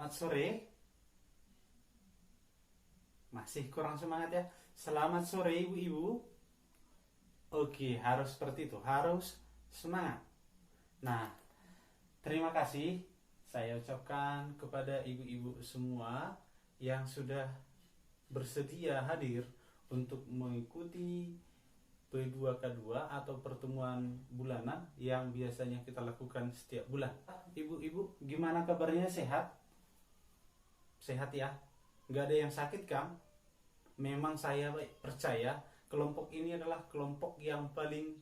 Selamat sore. Masih kurang semangat ya. Selamat sore ibu-ibu. Oke, harus seperti itu. Harus semangat. Nah, terima kasih saya ucapkan kepada ibu-ibu semua yang sudah bersedia hadir untuk mengikuti P2K2 atau pertemuan bulanan yang biasanya kita lakukan setiap bulan. Ibu-ibu, gimana kabarnya? Sehat? Sehat ya? Nggak ada yang sakit kan? Memang saya percaya kelompok ini adalah kelompok yang paling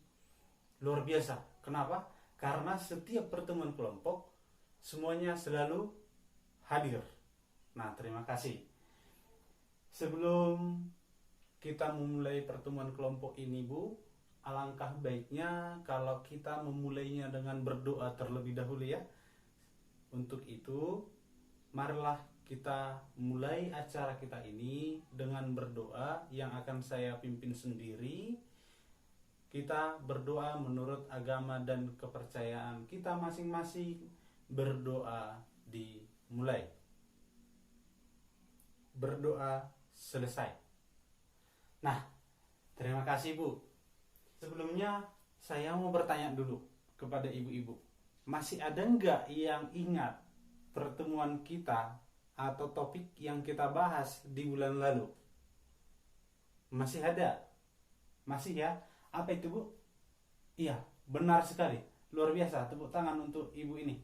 luar biasa. Kenapa? Karena setiap pertemuan kelompok semuanya selalu hadir. Nah, terima kasih. Sebelum kita memulai pertemuan kelompok ini, Bu, alangkah baiknya kalau kita memulainya dengan berdoa terlebih dahulu ya. Untuk itu, marilah kita mulai acara kita ini dengan berdoa yang akan saya pimpin sendiri. Kita berdoa menurut agama dan kepercayaan kita masing-masing. Berdoa dimulai. Berdoa selesai. Nah, terima kasih Bu. Sebelumnya saya mau bertanya dulu kepada ibu-ibu. Masih ada nggak yang ingat pertemuan kita atau topik yang kita bahas di bulan lalu? Masih ada? Masih ya? Apa itu Bu? Iya, benar sekali. Luar biasa, tepuk tangan untuk ibu ini.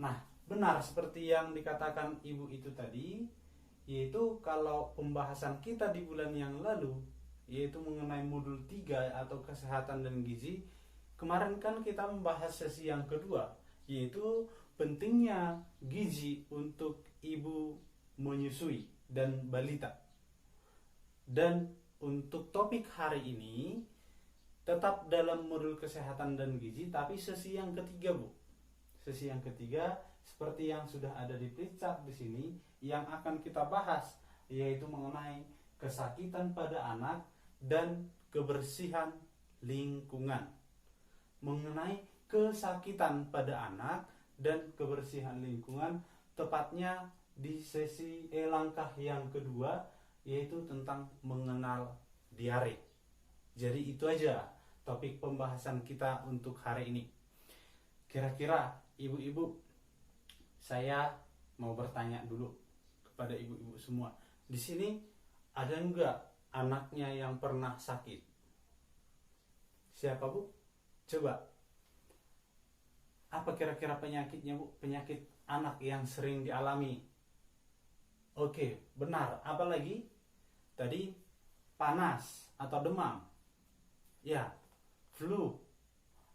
Nah, benar seperti yang dikatakan ibu itu tadi, yaitu kalau pembahasan kita di bulan yang lalu, yaitu mengenai modul 3 atau kesehatan dan gizi, kemarin kan kita membahas sesi yang kedua, yaitu pentingnya gizi untuk ibu menyusui dan balita. Dan untuk topik hari ini tetap dalam modul kesehatan dan gizi, tapi sesi yang ketiga Bu. Sesi yang ketiga seperti yang sudah ada di plicak di sini yang akan kita bahas, yaitu mengenai kesakitan pada anak dan kebersihan lingkungan. Mengenai kesakitan pada anak dan kebersihan lingkungan, tepatnya di sesi langkah yang kedua, yaitu tentang mengenal diare. Jadi itu aja topik pembahasan kita untuk hari ini. Kira-kira ibu-ibu, saya mau bertanya dulu kepada ibu-ibu semua. Di sini ada enggak anaknya yang pernah sakit? Siapa Bu? Coba. Apa kira-kira penyakitnya Bu? Penyakit anak yang sering dialami. Oke, benar. Apa lagi? Tadi panas atau demam. Ya, flu.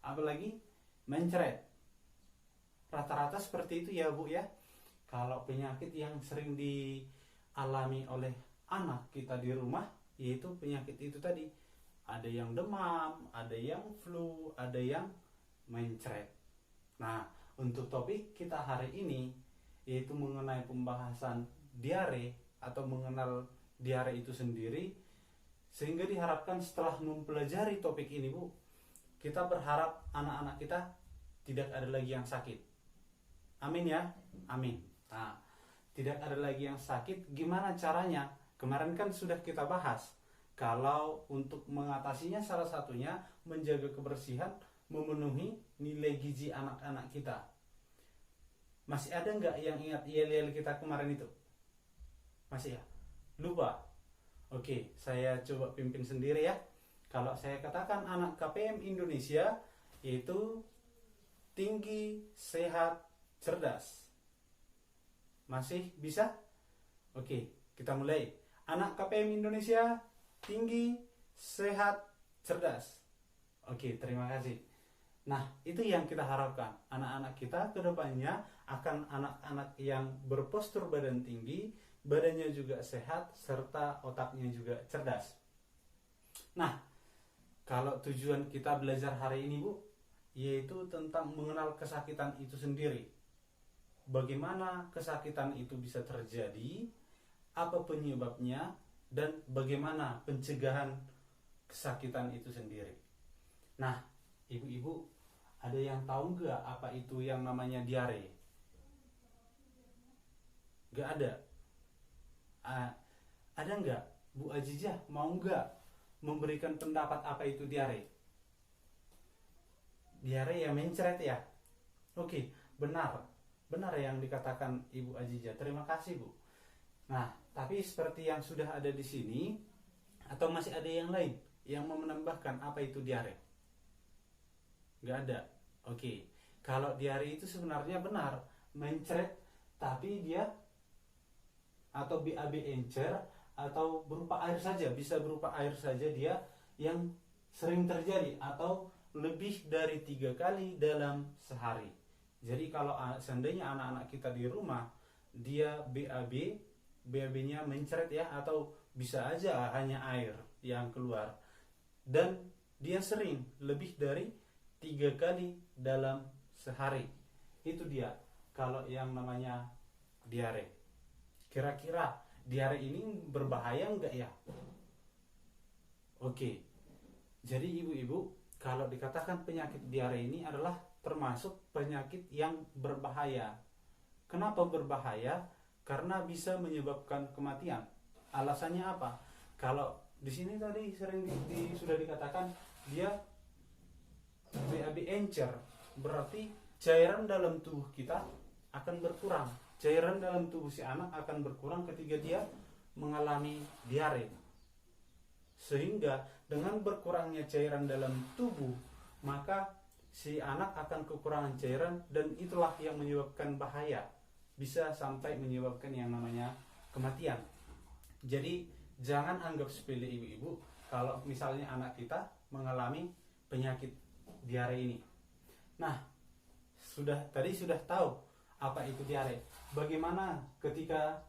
Apa lagi? Mencret. Rata-rata seperti itu ya Bu ya. Kalau penyakit yang sering dialami oleh anak kita di rumah, yaitu penyakit itu tadi. Ada yang demam, ada yang flu, ada yang mencret. Nah, untuk topik kita hari ini, yaitu mengenai pembahasan diare atau mengenal diare itu sendiri, sehingga diharapkan setelah mempelajari topik ini Bu, kita berharap anak-anak kita tidak ada lagi yang sakit. Amin ya? Amin. Nah, tidak ada lagi yang sakit, gimana caranya? Kemarin kan sudah kita bahas. Kalau untuk mengatasinya salah satunya menjaga kebersihan, memenuhi nilai gizi anak-anak kita. Masih ada nggak yang ingat yel-yel kita kemarin itu? Masih ya? Lupa? Oke, saya coba pimpin sendiri ya. Kalau saya katakan anak KPM Indonesia, yaitu tinggi, sehat, cerdas. Masih bisa? Oke, kita mulai. Anak KPM Indonesia, tinggi, sehat, cerdas. Oke, terima kasih. Nah, itu yang kita harapkan. Anak-anak kita ke depannya akan anak-anak yang berpostur badan tinggi, badannya juga sehat, serta otaknya juga cerdas. Nah, kalau tujuan kita belajar hari ini Bu, yaitu tentang mengenal kesakitan itu sendiri. Bagaimana kesakitan itu bisa terjadi, apa penyebabnya, dan bagaimana pencegahan kesakitan itu sendiri. Nah, ibu-ibu, ada yang tahu nggak apa itu yang namanya diare? Gak ada. Ada nggak Bu Ajijah mau nggak memberikan pendapat apa itu diare? Diare yang mencret ya. Oke, benar yang dikatakan Ibu Ajijah. Terima kasih Bu. Nah, tapi seperti yang sudah ada di sini, atau masih ada yang lain yang mau menambahkan apa itu diare? Nggak ada. Oke, kalau diare itu sebenarnya benar mencret, tapi dia atau BAB encer atau berupa air saja, bisa berupa air saja dia yang sering terjadi atau lebih dari 3 kali dalam sehari. Jadi kalau seandainya anak-anak kita di rumah dia BAB-nya mencret ya, atau bisa aja hanya air yang keluar dan dia sering lebih dari 3 kali dalam sehari, itu dia kalau yang namanya diare. Kira-kira diare ini berbahaya enggak ya? Oke, jadi ibu-ibu, kalau dikatakan penyakit diare ini adalah termasuk penyakit yang berbahaya. Kenapa berbahaya? Karena bisa menyebabkan kematian. Alasannya apa? Kalau di sini tadi sering sudah dikatakan dia BAB encer, berarti cairan dalam tubuh kita akan berkurang. Cairan dalam tubuh si anak akan berkurang ketika dia mengalami diare. Sehingga dengan berkurangnya cairan dalam tubuh, maka si anak akan kekurangan cairan, dan itulah yang menyebabkan bahaya. Bisa sampai menyebabkan yang namanya kematian. Jadi jangan anggap sepele ibu-ibu kalau misalnya anak kita mengalami penyakit diare ini. Nah, tadi sudah tahu apa itu diare. Bagaimana ketika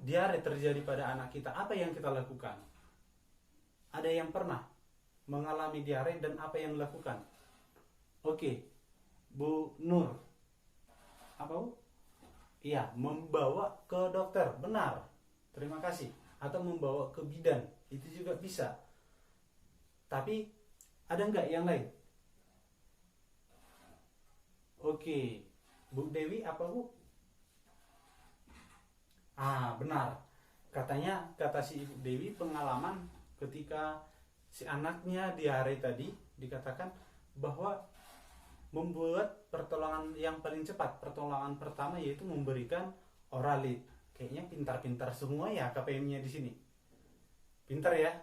diare terjadi pada anak kita? Apa yang kita lakukan? Ada yang pernah mengalami diare dan apa yang dilakukan? Oke, Bu Nur. Apa Bu? Iya, membawa ke dokter. Benar. Terima kasih. Atau membawa ke bidan. Itu juga bisa. Tapi ada nggak yang lain? Oke, Bu Dewi apa Bu? Benar. Kata si Ibu Dewi pengalaman ketika si anaknya diare tadi, dikatakan bahwa membuat pertolongan yang paling cepat. Pertolongan pertama yaitu memberikan Oralit. Kayaknya pintar-pintar semua ya KPM-nya di sini. Pintar ya?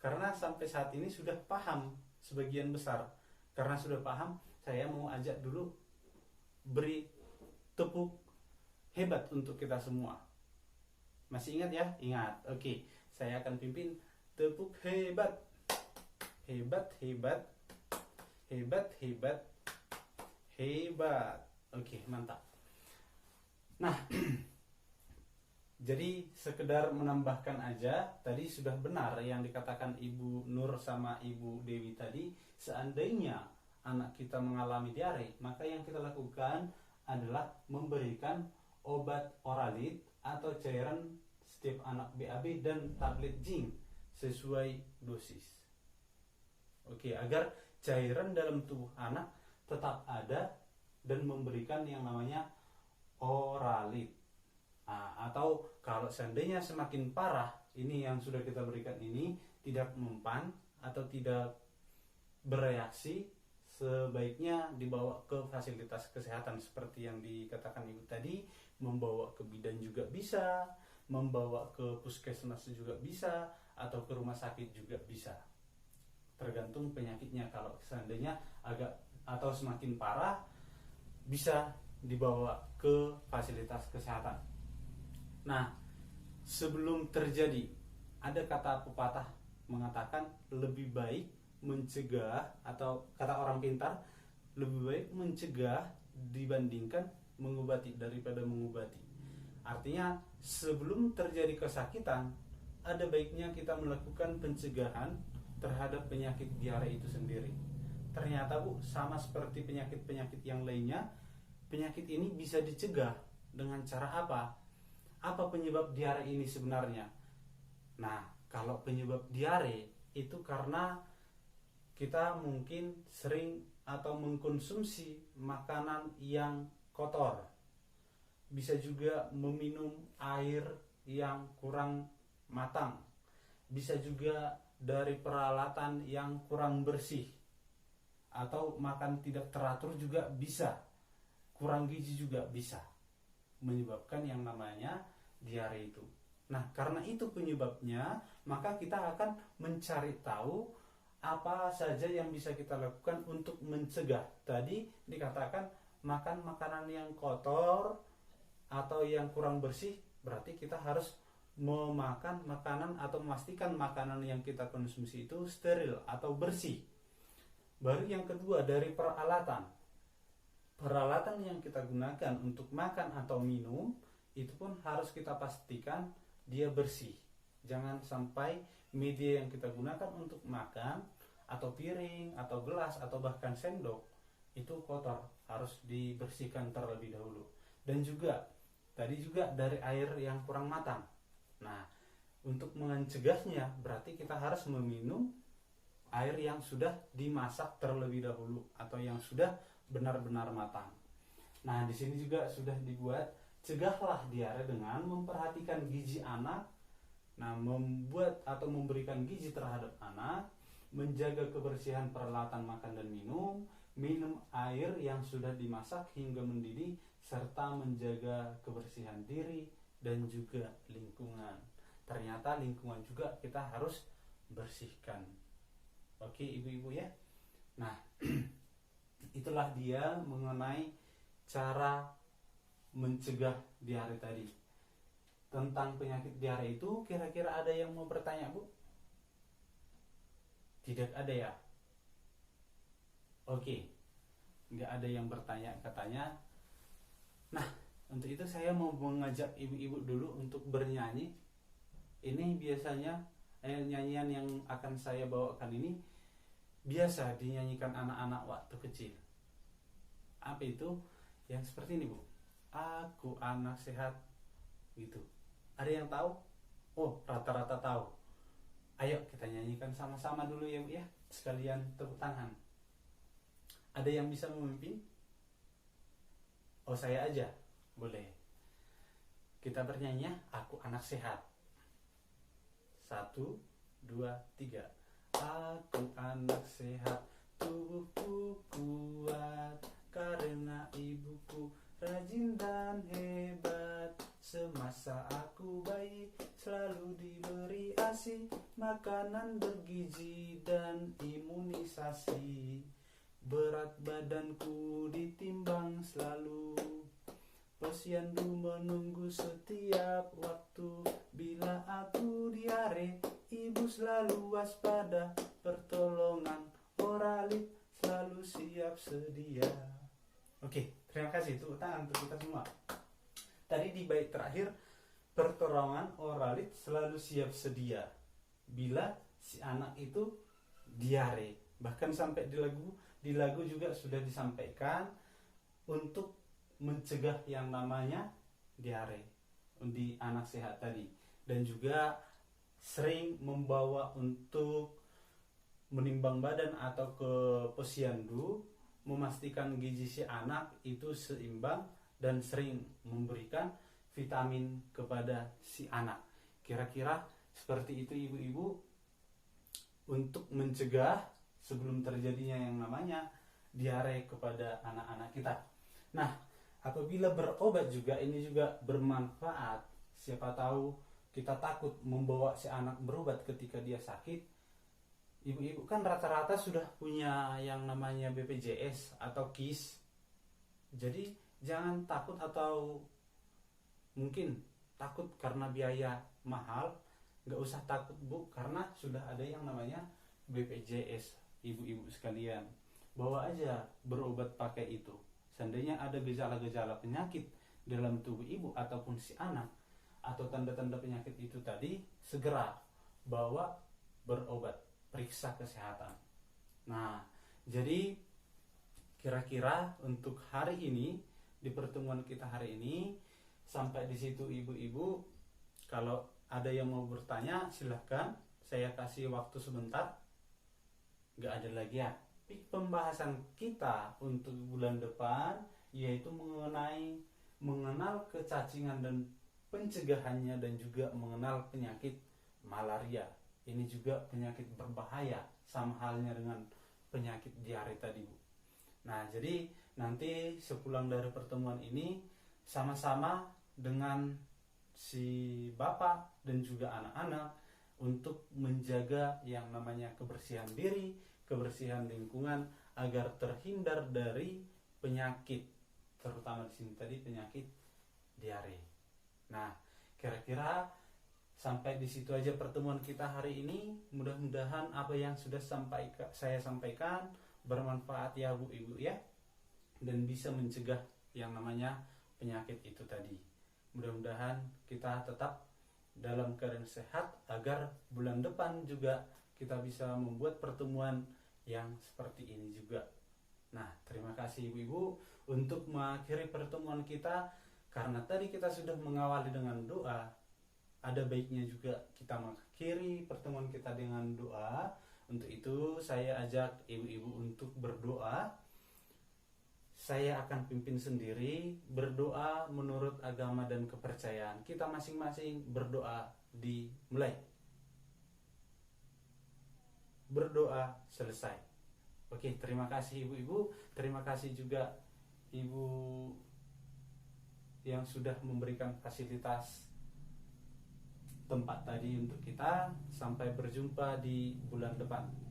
Karena sampai saat ini sudah paham sebagian besar. Karena sudah paham, saya mau ajak dulu beri tepuk hebat untuk kita semua. Masih ingat ya? Ingat. Oke, saya akan pimpin tepuk hebat. Hebat, hebat. Hebat, hebat. Hebat. Oke, mantap. Nah, jadi sekedar menambahkan aja, tadi sudah benar yang dikatakan Ibu Nur sama Ibu Dewi tadi. Seandainya anak kita mengalami diare, maka yang kita lakukan adalah memberikan obat Oralit atau cairan setiap anak BAB dan tablet zinc sesuai dosis. Oke, agar cairan dalam tubuh anak tetap ada dan memberikan yang namanya Oralit. Atau kalau seandainya semakin parah, ini yang sudah kita berikan ini tidak mempan atau tidak bereaksi, sebaiknya dibawa ke fasilitas kesehatan seperti yang dikatakan Ibu tadi. Membawa ke bidan juga bisa, membawa ke puskesmas juga bisa, atau ke rumah sakit juga bisa, tergantung penyakitnya. Kalau seandainya agak atau semakin parah, bisa dibawa ke fasilitas kesehatan. Nah, sebelum terjadi, ada kata pepatah mengatakan lebih baik mencegah, atau kata orang pintar, lebih baik mencegah dibandingkan mengobati daripada mengobati. Artinya sebelum terjadi kesakitan, ada baiknya kita melakukan pencegahan terhadap penyakit diare itu sendiri. Ternyata Bu, sama seperti penyakit-penyakit yang lainnya, penyakit ini bisa dicegah dengan cara apa? Apa penyebab diare ini sebenarnya? Nah, kalau penyebab diare itu karena kita mungkin sering atau mengkonsumsi makanan yang kotor. bisa juga meminum air yang kurang matang, bisa juga dari peralatan yang kurang bersih, atau makan tidak teratur juga bisa, kurang gizi juga bisa menyebabkan yang namanya diare itu. Nah, karena itu penyebabnya, maka kita akan mencari tahu apa saja yang bisa kita lakukan untuk mencegah. Tadi dikatakan makan makanan yang kotor atau yang kurang bersih, berarti kita harus memakan makanan atau memastikan makanan yang kita konsumsi itu steril atau bersih. Baru yang kedua, dari peralatan. Peralatan yang kita gunakan untuk makan atau minum itu pun harus kita pastikan dia bersih. Jangan sampai media yang kita gunakan untuk makan atau piring atau gelas atau bahkan sendok itu kotor, harus dibersihkan terlebih dahulu. Dan juga tadi juga dari air yang kurang matang. Nah, untuk mencegahnya berarti kita harus meminum air yang sudah dimasak terlebih dahulu atau yang sudah benar-benar matang. Nah, di sini juga sudah dibuat, cegahlah diare dengan memperhatikan gizi anak. Nah, membuat atau memberikan gizi terhadap anak, menjaga kebersihan peralatan makan dan minum, minum air yang sudah dimasak hingga mendidih, serta menjaga kebersihan diri dan juga lingkungan. Ternyata lingkungan juga kita harus bersihkan. Oke, ibu-ibu ya. Nah, itulah dia mengenai cara mencegah diare tadi. Tentang penyakit diare itu, kira-kira ada yang mau bertanya, Bu? Tidak ada ya? Oke, nggak ada yang bertanya katanya. Nah, untuk itu saya mau mengajak ibu-ibu dulu untuk bernyanyi. Ini biasanya nyanyian yang akan saya bawakan ini biasa dinyanyikan anak-anak waktu kecil. Apa itu? Yang seperti ini, Bu. Aku anak sehat, gitu. Ada yang tahu? Oh, rata-rata tahu. Ayo kita nyanyikan sama-sama dulu ya, Bu ya. Sekalian tepuk tangan. Ada yang bisa memimpin? Oh, saya aja. Boleh. Kita bernyanyi ya. Aku anak sehat. 1, 2, 3. Aku anak sehat, tubuhku kuat, karena ibuku rajin dan hebat. Semasa aku bayi selalu diberi ASI, makanan bergizi dan imunisasi. Berat badanku ditimbang selalu, posyandu menunggu setiap waktu. Bila aku diare, ibu selalu waspada, pertolongan oralit selalu siap sedia. Oke, terima kasih. Tepuk tangan untuk kita semua. Tadi di bait terakhir, pertolongan oralit selalu siap sedia bila si anak itu diare. Bahkan sampai di lagu juga sudah disampaikan untuk mencegah yang namanya diare di anak sehat tadi. Dan juga sering membawa untuk menimbang badan atau ke posyandu, memastikan gizi si anak itu seimbang dan sering memberikan vitamin kepada si anak. Kira-kira seperti itu ibu-ibu untuk mencegah sebelum terjadinya yang namanya diare kepada anak-anak kita. Nah, apabila berobat juga ini juga bermanfaat. Siapa tahu kita takut membawa si anak berobat ketika dia sakit. Ibu-ibu kan rata-rata sudah punya yang namanya BPJS atau KIS. Jadi jangan takut atau mungkin takut karena biaya mahal. Gak usah takut, Bu, karena sudah ada yang namanya BPJS. Ibu-ibu sekalian, bawa aja berobat pakai itu. Seandainya ada gejala-gejala penyakit dalam tubuh ibu ataupun si anak, atau tanda-tanda penyakit itu tadi, segera bawa berobat, periksa kesehatan. Nah, jadi kira-kira untuk hari ini, di pertemuan kita hari ini, sampai di situ ibu-ibu. Kalau ada yang mau bertanya, silahkan. Saya kasih waktu sebentar. Gak ada lagi ya. Pembahasan kita untuk bulan depan yaitu mengenai mengenal kecacingan dan pencegahannya, dan juga mengenal penyakit malaria. Ini juga penyakit berbahaya, sama halnya dengan penyakit diare tadi, Bu. Nah, jadi nanti sepulang dari pertemuan ini, sama-sama dengan si bapak dan juga anak-anak untuk menjaga yang namanya kebersihan diri, kebersihan lingkungan, agar terhindar dari penyakit, terutama di sini tadi penyakit diare. Nah, kira-kira sampai di situ aja pertemuan kita hari ini. Mudah-mudahan apa yang sudah saya sampaikan bermanfaat ya Bu Ibu ya, dan bisa mencegah yang namanya penyakit itu tadi. Mudah-mudahan kita tetap dalam keadaan sehat, agar bulan depan juga kita bisa membuat pertemuan yang seperti ini juga. Nah, terima kasih Ibu-Ibu. Untuk mengakhiri pertemuan kita, karena tadi kita sudah mengawali dengan doa, ada baiknya juga kita mengakhiri pertemuan kita dengan doa. Untuk itu saya ajak ibu-ibu untuk berdoa. Saya akan pimpin sendiri, berdoa menurut agama dan kepercayaan kita masing-masing. Berdoa dimulai. Berdoa selesai. Oke, terima kasih ibu-ibu. Terima kasih juga ibu yang sudah memberikan fasilitas tempat tadi untuk kita. Sampai berjumpa di bulan depan.